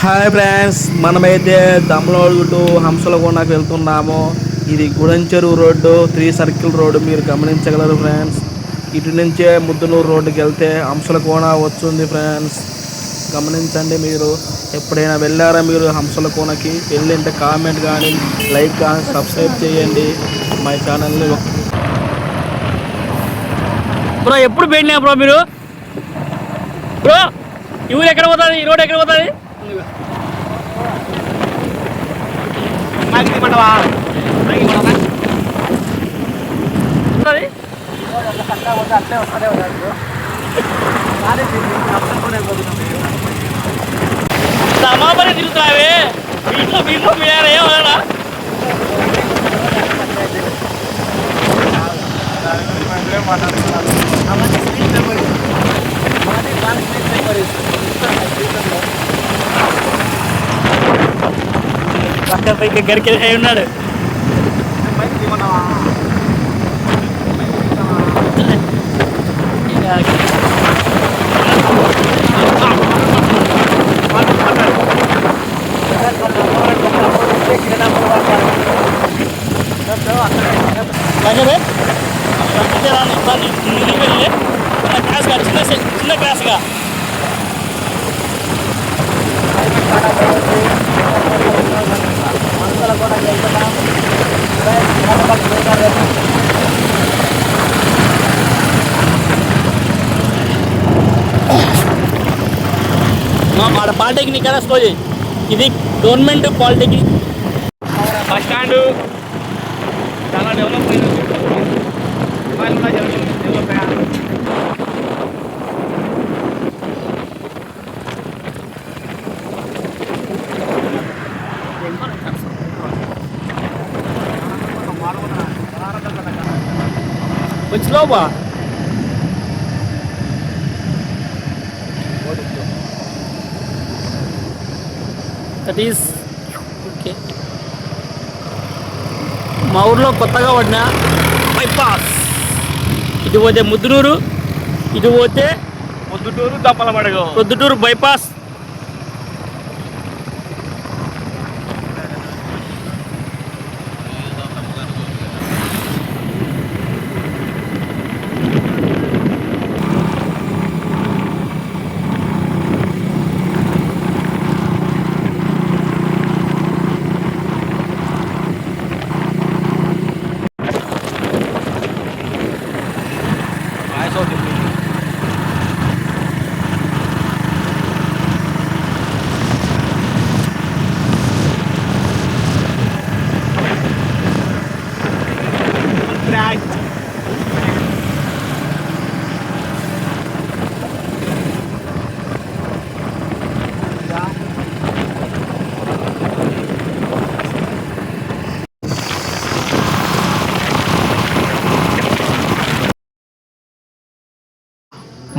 Hi friends, మనమైతే దమ్లోడు to హంసలగొండకు వెళ్తున్నాము. ఇది గుడంచెరు రోడ్డు, 3 సర్కిల్ రోడ్డు మీరు గమనించగలరు ఫ్రెండ్స్. ఇటు నుంచే ముద్దునూరు రోడ్డుకి వెళ్తే హంసలకోన వస్తుంది ఫ్రెండ్స్. గమనించండి. మీరు ఎప్పుడైనా వెళ్ళారా? మీరు హంసలకోనకి వెళ్ళింటే కామెంట్ కానీ, లైక్ కానీ, సబ్స్క్రైబ్ చేయండి మా ఛానల్ని. బ్రో ఎప్పుడు పెట్టినా బ్రో మీరు? బ్రో ఈ ఊరు ఎక్కడ పోతుంది? ఈ రోడ్ ఎక్కడ పోతుంది? సమాపరి తిరుగుతావే వీటిలో మీరు ఏమన్నా పక్క పైకి గరికి ఉన్నాడు. చిన్న క్లాస్గా ఆడ పాలిటెక్నిక్ కదా స్లో చేయి. ఇది గవర్నమెంట్ పాలిటెక్నిక్ బస్ స్టాండ్ చాలా డెవలప్ అయింది. కొంచెం లోపా దట్ ఈస్ ఓకే. మా ఊర్లో కొత్తగా పడిన బైపాస్. ఇటు పోతే ముద్దునూరు, ఇటు పోతే పొద్దుటూరు బైపాస్.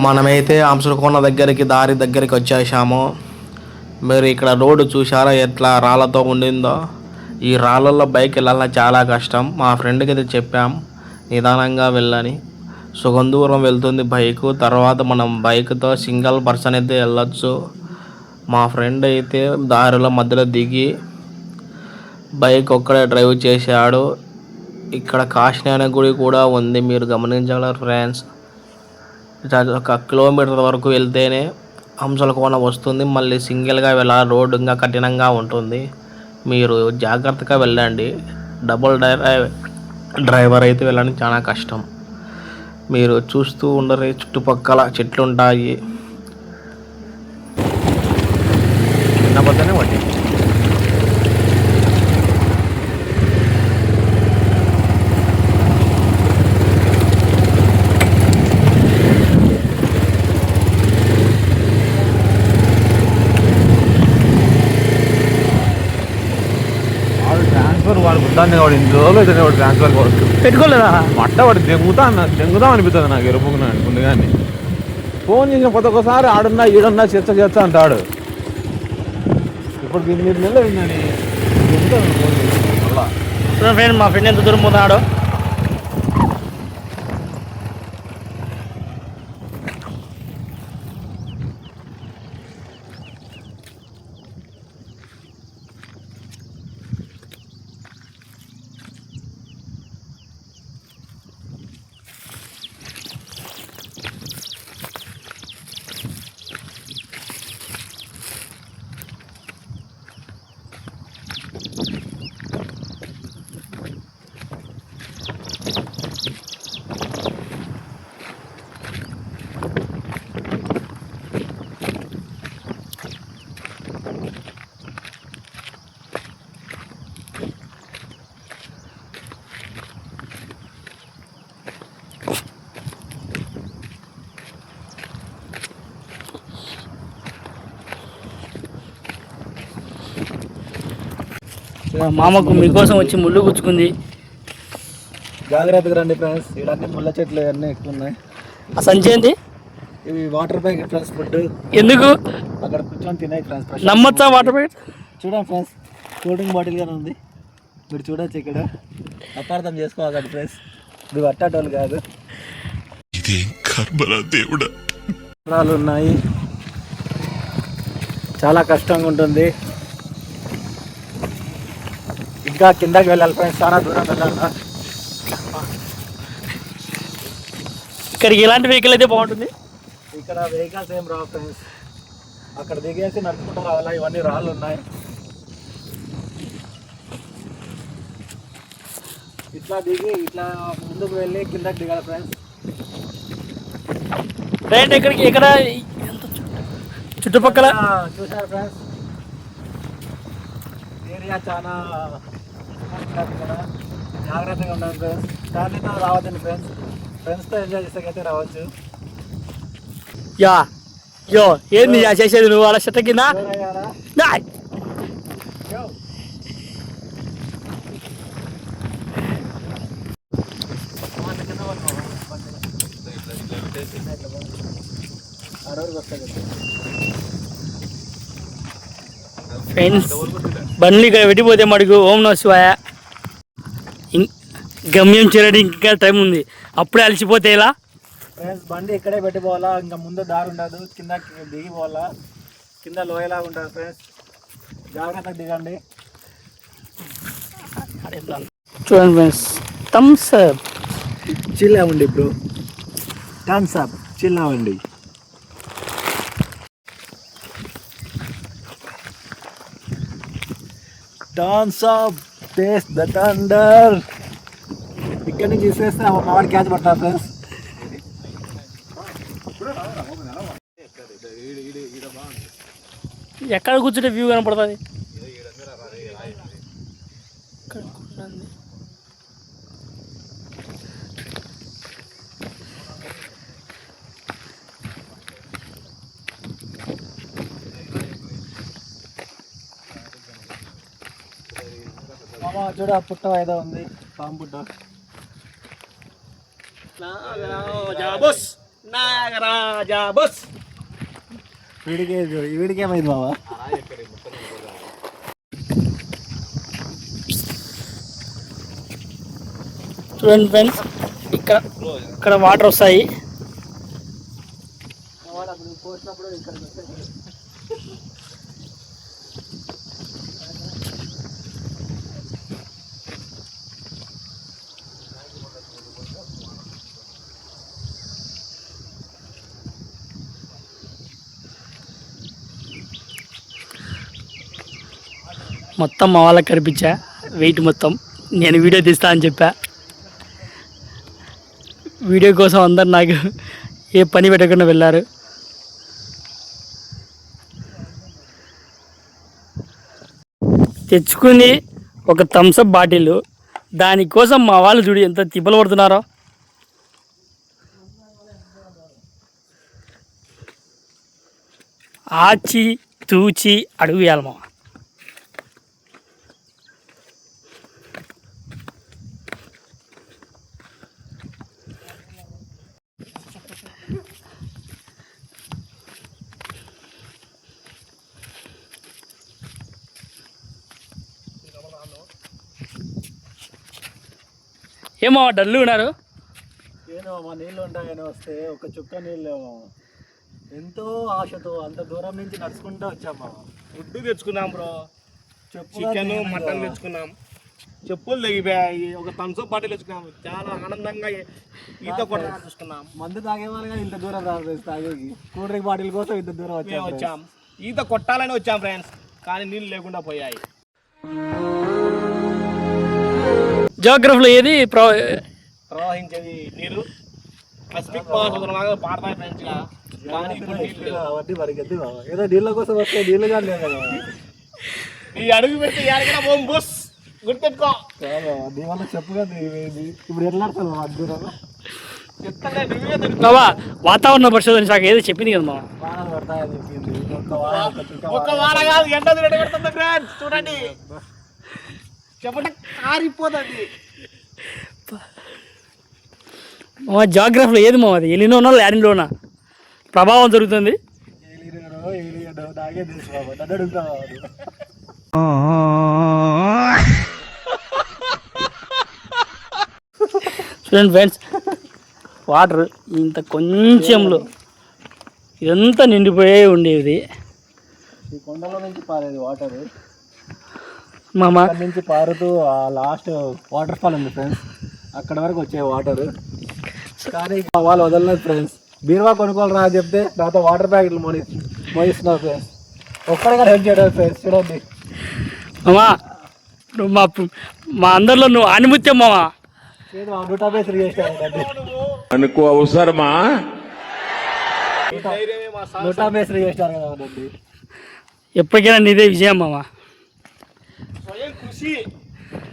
మనమైతే హంసలకోన దారి దగ్గరికి వచ్చేసాము. మీరు ఇక్కడ రోడ్డు చూసారా ఎట్లా రాళ్ళతో ఉండిందో? ఈ రాళ్ళల్లో బైక్ వెళ్ళాలన్నా చాలా కష్టం. మా ఫ్రెండ్కి అయితే చెప్పాం నిదానంగా వెళ్ళని. సుగం దూరం వెళ్తుంది బైకు. తర్వాత మనం బైక్తో సింగిల్ పర్సన్ అయితే వెళ్ళొచ్చు. మా ఫ్రెండ్ అయితే దారిలో మధ్యలో దిగి బైక్ ఒక్కడే డ్రైవ్ చేశాడు. ఇక్కడ కాశీనారాయణ గుడి కూడా ఉంది, మీరు గమనించగలరు ఫ్రెండ్స్. 1 కిలోమీటర్ వరకు వెళ్తేనే హంసలకోన వస్తుంది. మళ్ళీ సింగిల్గా వెళ్ళాలి. రోడ్డు ఇంకా కఠినంగా ఉంటుంది. మీరు జాగ్రత్తగా వెళ్ళండి. డబుల్ డ్రైవర్ అయితే వెళ్ళడానికి చాలా కష్టం. మీరు చూస్తూ ఉండరు, చుట్టుపక్కల చెట్లు ఉంటాయి. చిన్నపోతేనే వడ్డీ వాడు గుద్దాన్ని వాడు ఇన్ని రోజులు అయితే వాడు ట్రాన్స్ఫర్ కావచ్చు పెట్టుకోలేదా? మట్ట వాడు దెంగుదాం అనిపిస్తుంది నాకు ఎరుపుకున్నాను ముందుగానే. ఫోన్ చేసిన ప్రతి ఒక్కసారి ఆడున్నా ఈడున్నా చేస్తా అంటాడు. ఇప్పుడు దీన్ని 2 నెలలు అయిందని ఫ్రెండ్ మా ఫ్రెండ్ ఎంత దూరం పోతున్నాడు? మా మామకు మీకోసం వచ్చి ముళ్ళు గుచ్చుకుంది. జాగ్రత్తగా రండి ఫ్రెండ్స్, ఇక్కడ ముళ్ళ చెట్లు అన్నీ ఎక్కువ ఉన్నాయి. ఆ సంచి ఏంటి? ఇవి వాటర్ ప్యాకెట్ ఫ్రెండ్స్, ఫుడ్ ఎందుకు అక్కడ కూర్చొని తినాయి ఫ్రెండ్స్. నమ్మొచ్చా వాటర్ ప్యాకెట్? చూడండి ఫ్రెండ్స్, కూల్ డ్రింక్ బాటిల్ గానే ఉంది, మీరు చూడొచ్చు. ఇక్కడ అపార్థం చేసుకోవాలి ఫ్రెండ్స్, ఇది పట్టాటోళ్ళు కాదు. దేవుడా ఉన్నాయి, చాలా కష్టంగా ఉంటుంది. ఇంకా కిందకి వెళ్ళాలి ఫ్రెండ్స్, చాలా దూరం వెళ్ళాలి. ఇక్కడికి ఎలాంటి వెహికల్ అయితే బాగుంటుంది? ఇక్కడ వెహికల్స్ ఏం రావు ఫ్రెండ్స్, అక్కడ దిగేసి నడుచుకుంటూ రావాలా. ఇవన్నీ రాళ్ళు ఉన్నాయి. ఇట్లా దిగి ఇట్లా ముందుకు వెళ్ళి కిందకి దిగాలి ఫ్రెండ్స్. రైట్ ఎక్కడికి ఎక్కడ చుట్టుపక్కల చూసారు ఫ్రెండ్స్, ఏరియా చాలా కదా, జాగ్రత్తగా ఉండాలి ఫ్రెండ్స్. ఫ్యామిలీతో రావద్దండి ఫ్రెండ్స్, ఫ్రెండ్స్తో ఎంజాయ్ చేసేకైతే రావచ్చు. యా యో ఏంది చేసేది నువ్వు అలా చెట్ట కింద? ఫ్రెండ్స్ బండ్లు ఇక్కడ పెట్టిపోతే మడుగు ఓం నమః శివాయ. గమ్యం చేరడానికి ఇంకా టైం ఉంది, అప్పుడే అలసిపోతే ఇలా. ఫ్రెండ్స్ బండి ఇక్కడే పెట్టిపోవాలా, ఇంకా ముందు దారి ఉండదు, కింద దిగిపోవాలా. కింద లోయలాగా ఉంటుంది ఫ్రెండ్స్, జాగ్రత్తగా దిగండి. చూడండి ఫ్రెండ్స్, థమ్స్ అప్ చిల్ అవ్వండి బ్రో, థమ్స్ అప్ చిల్ అవ్వండి. Thums Up taste the thunder. ఇక్కడ నుంచి ఇసేస్తే పవర్ క్యాచ్ పడతారు ఫ్రెండ్స్. ఎక్కడ కూర్చుంటే వ్యూ కనపడుతుంది? చూడ పుట్ట ఏదో ఉంది, పాము పుట్ట. వీడికేమైంది బావా? చూడండి ఫ్రెండ్స్, ఇక్కడ వాటర్ వస్తాయి. మొత్తం మా వాళ్ళకి కనిపించా, వెయిట్ మొత్తం నేను వీడియో తీస్తా అని చెప్పా. వీడియో కోసం అందరు నాకు ఏ పని పెట్టకుండా వెళ్ళారు. తెచ్చుకుని ఒక థమ్స్అప్ బాటిల్, దానికోసం మా వాళ్ళు చూడు ఎంత తిప్పలు పడుతున్నారో. ఆచి తూచి అడుగు వేయాలి మామ. ఏమో డల్లు ఉన్నారు. ఏమో మా నీళ్ళు ఉంటాయని వస్తే ఒక చుక్క నీళ్ళు ఎంతో ఆశతో అంత దూరం నుంచి నడుచుకుంటూ వచ్చాము. ఫుడ్ తెచ్చుకున్నాం బ్రో, చికెన్ మటన్ తెచ్చుకున్నాం, చెప్పులు తెగిపోయాయి, ఒక థమ్స్అప్ బాటిల్ తెచ్చుకున్నాం. చాలా ఆనందంగా ఈత కూడా చూసుకున్నాం. మందు తాగేవాళ్ళు కానీ ఇంత దూరం రాదు తాగేకి, కూల్ డ్రింక్ బాటిల్ కోసం ఇంత దూరం వచ్చాం. ఈత కొట్టాలని వచ్చాం ఫ్రెండ్స్, కానీ నీళ్ళు లేకుండా పోయాయి. జియోగ్రఫీలో ఏది ప్రవహించేది నీరు, పసిఫిక్ మహాసముద్రం లాగా పాడతాయి ఫ్రెండ్స్గా. అవన్నీ మనకి ఎందుకు బావ? ఏదో నీళ్ళ కోసం వస్తే నీళ్ళు కానీ లేదు కదా ఈ అడుగు పెడితే ఎక్కడికైనా పోం బుస్ గుర్తెట్టుకో. నీ వల్ల చెప్పుగా ఇప్పుడు ఎట్లా ఆడతాను అద్భుతం బాబా వాతావరణ పరిశోధన శాఖ ఏదో చెప్పింది కదా మామ. వాహనాలు పడతాయని చెప్పింది ఒక్క వార కాదు ఎండ పెడుతుంది ఫ్రెండ్స్ చూడండి చెప్పండి కారిపోతుంది. మామ జాగ్రఫీలో ఏది మామ అది ఎలినోనా ల్యానిలోనా ప్రభావం జరుగుతుంది. ఏలియడో నాకే తెలుసు బాబు నన్ను అడుగుతావా చూడండి ఫ్రెండ్స్ వాటర్ ఇంత కొంచెంలో ఇదంతా నిండిపోయే ఉండేది ఈ కొండలో నుంచి పారేది వాటర్ మామ. అక్కడ నుంచి పారుతూ ఆ లాస్ట్ వాటర్ ఫాల్ ఉంది ఫ్రెండ్స్, అక్కడ వరకు వచ్చే వాటర్. కానీ వాళ్ళు వదలలేదు ఫ్రెండ్స్. బీరువా కొనుక్కోవాలి రా అని చెప్తే నాతో వాటర్ ప్యాకెట్లు మోయిస్తున్నారు ఫ్రెండ్స్. ఒక్కడిగా హెల్ప్ చేయడం ఫ్రెండ్స్. చూడండి మామా నువ్వు మా అందరిలో నువ్వు ఆనిముత్యం మామా. నేను 100 ఫ్రీ చేశాను అనుకో అవసరమా 100 ఫ్రీ చేశారు కదా అండి. ఎప్పటికైనా నీదే విజయం మామా. స్వయం కృషి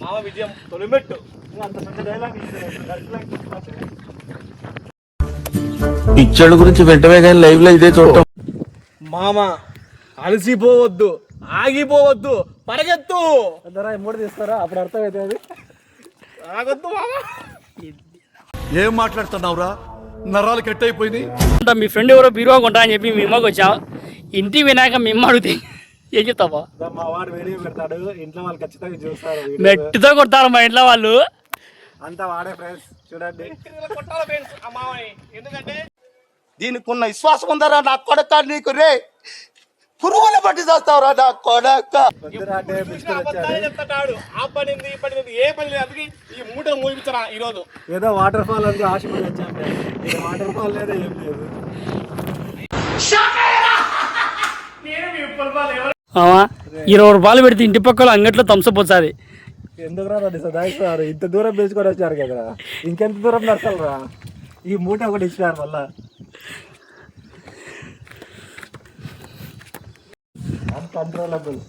మామ విజయం తొలిమెట్టు. అంత పెద్ద డైలాగ్ పిచ్చడు గురించి వెంటనే కానీ లైవ్ లో ఇదే చూడటం. మామ అలసిపోవద్దు, ఆగిపోవద్దు, పరిగెత్తు. అందరూ మూడు తీస్తారా అప్పుడు అర్థమైతే అది ఆగొద్దు మామ. ఏం మాట్లాడుతున్నావురా నరాలు కట్ అయిపోయింది. మీ ఫ్రెండ్ ఎవరో బీరువా కొంటా అని చెప్పి మీ అమ్మకి వచ్చావు. ఇంటికి వినాక మీ అమ్మ అడిగితే ఏం చెప్తావా? మా వాడు వీడియో పెడతాడు, ఇంట్లో వాళ్ళు ఖచ్చితంగా చూస్తారు. మెట్టుతో కొడతారు మా ఇంట్లో వాళ్ళు. అంతా వాడే ఫ్రెండ్స్. చూడండి కొట్టాలి ఫ్రెండ్స్ ఆ మామని. ఎందుకంటే దీనికి ఉన్న విశ్వాసం ఉందరా నా కొడక. నీకు రే పురుగులు పట్టి చేస్తావురా నా కొడక. పొద్దున అంటే బిస్కెట్ వచ్చాడు. చెప్తాడు ఆ పనింది ఈ పనింది ఏ పని లేదు. అందుకే ఈ మూట మూయించరా ఈరోజు. ఏదో వాటర్ ఫాల్ అంటే ఆశపడి వచ్చాం ఫ్రెండ్స్. ఇక వాటర్ ఫాల్ లేదా ఏం లేదు. మామా 20 రూపాయలు పెడితే ఇంటి పక్కల అంగట్లో తంసపోతుంది. ఎందుకు రాదండి సదాయిస్తారు, ఇంత దూరం పెంచుకొని వచ్చారు కదా, ఇంకెంత దూరం నడచాలి రా. ఈ మూట ఒకటి ఇచ్చినారు మళ్ళా. అన్కంట్రోలబుల్.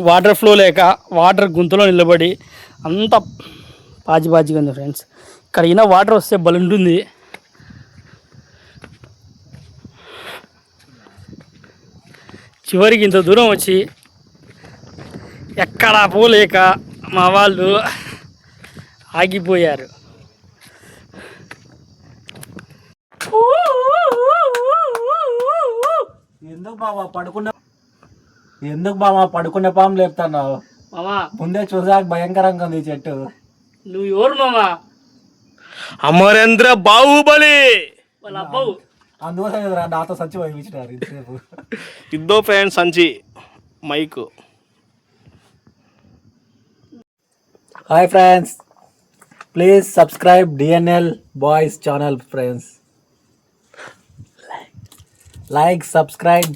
వాటర్ ఫ్లో లేక వాటర్ గుంతలో నిలబడి అంత పాచిగా ఉంది ఫ్రెండ్స్. ఇక్కడ అయినా వాటర్ వస్తే బలుంటుంది. చివరికి ఇంత దూరం వచ్చి ఎక్కడా పోలేక మా వాళ్ళు ఆగిపోయారు. ఎందుకు బావా పడుకునే పాము లేపుతున్నావు? మామా ముందే చూసాక భయంకరంగా ఉంది ఈ చెట్టు. నువ్వు ఎవరు మామా? అమరేంద్ర బాహుబలి వాళ్ళ అబ్బావు. అందుకోసం ఎదురా నాతో సచ్చి పంపించినారు ఇంతసేపు. ఇద్దో ఫ్రెండ్స్ సంచి mic. Hi friends, please subscribe DNL boys channel friends. Like, subscribe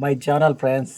my channel friends.